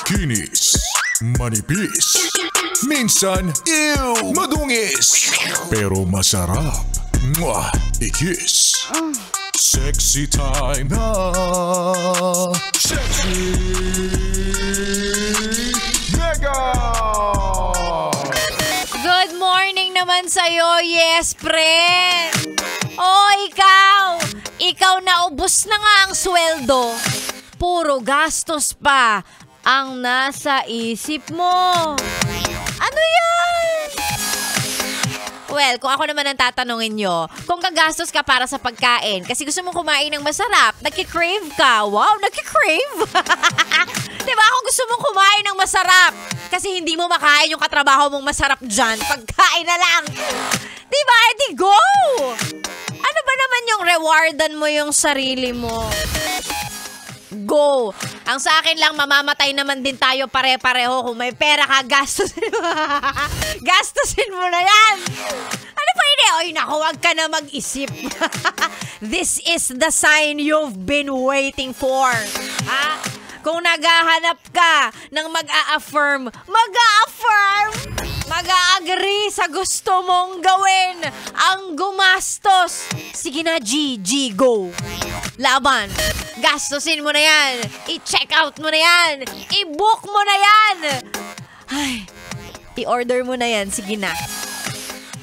Kinis, manipis, minsan, madungis, pero masarap. Mwah! I-kiss. Sexy time na. Sexy Mega! Good morning naman sa'yo, yes, friend. Oh, ikaw. Ikaw naubos na nga ang sweldo. Puro gastos pa ang nasa isip mo. Ano yan? Well, kung ako naman ang tatanungin nyo, kung gagastos ka para sa pagkain, kasi gusto mong kumain ng masarap, nagkikrave ka. Wow, nagkikrave! Diba kung gusto mong kumain ng masarap, kasi hindi mo makain yung katrabaho mong masarap dyan, pagkain na lang. Diba, edi go! Ano ba naman yung rewardan mo yung sarili mo? Go! Ang sa akin lang, mamamatay naman din tayo pare-pareho. Kung may pera ka, gastusin mo. Gastusin mo na yan! Ano pa ini? Oy, naku, wag ka na mag-isip. This is the sign you've been waiting for. Ha? Kung naghahanap ka ng mag-a-affirm, mag-a-affirm! Mag-a-agree sa gusto mong gawin. Ang gumastos. Sige na, G, go. Laban. Gastusin mo na yan. I-check out mo na yan. I-book mo na yan. Ay, i-order mo na yan. Sige na.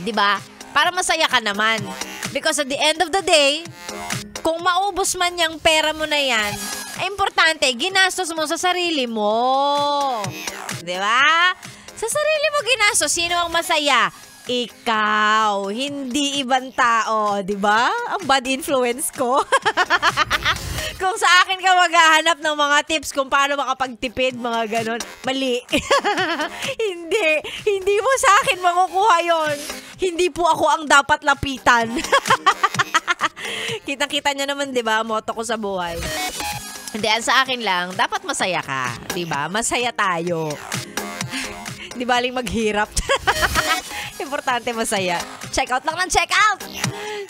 Diba? Para masaya ka naman. Because at the end of the day, kung maubos man yung pera mo na yan, ay importante, ginastos mo sa sarili mo. Diba? Sa sarili mo ginastos. Sino ang masaya? Ikaw. Hindi ibang tao. Diba? Ang bad influence ko. Kung sa akin ka maghahanap ng mga tips kung paano makapagtipid, mga ganon, mali. Hindi mo sa akin makukuha yon. Hindi po ako ang dapat lapitan. Kitang-kita niya naman, di ba, motto ko sa buhay. Hindi, sa akin lang, dapat masaya ka. Di ba? Masaya tayo. Di baling maghirap. Importante masaya. Check out lang ng check out.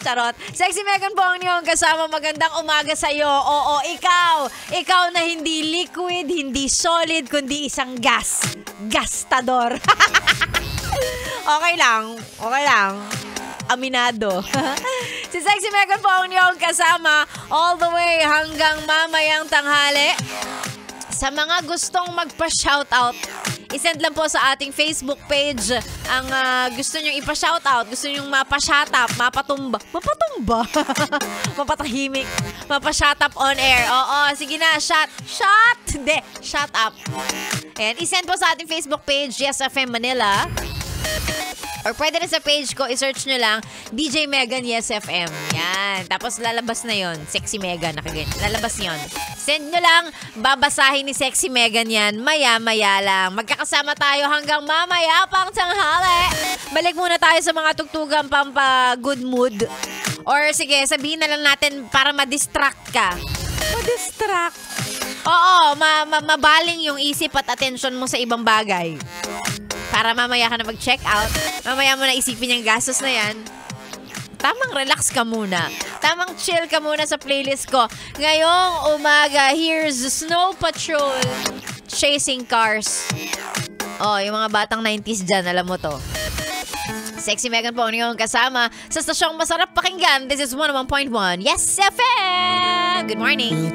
Charot. Sexy Megan po ang inyong kasama. Magandang umaga sa'yo. Oo, ikaw. Ikaw na hindi liquid, hindi solid, kundi isang gas. Gastador. Okay lang. Okay lang. Aminado. Si Sexy Megan po ang inyong kasama all the way hanggang mamayang tanghali. Sa mga gustong magpa-shoutout, isend lang po sa ating Facebook page ang gusto nyong ipa-shoutout, gusto nyong mapa-shoutup, mapatumba, mapatahimik, mapa-shoutup on air. Oo, sige na, shut up. Ayan, isend po sa ating Facebook page, Yes FM Manila. Or pwede rin sa page ko, i-search nyo lang, DJ Megan Yes FM. Yan. Tapos lalabas na yon, Sexy Megan. Lalabas yon. Send nyo lang, babasahin ni Sexy Megan yan. Maya-maya lang. Magkakasama tayo hanggang mamaya pang tanghali. Balik muna tayo sa mga tugtugang pampa-good mood. Or sige, sabihin na lang natin para ma-distract ka. Ma-distract? Oo, mabaling yung isip at attention mo sa ibang bagay. Para mamaya ka na mag-check out. Mamaya mo na isipin yung gastos na yan. Tamang relax ka muna. Tamang chill ka muna sa playlist ko. Ngayong umaga, here's Snow Patrol. Chasing Cars. Oh, yung mga batang 90s dyan, alam mo to. Sexy Megan po yung kasama sa stasyong masarap pakinggan. This is 101.1. Yes, FM! Good morning!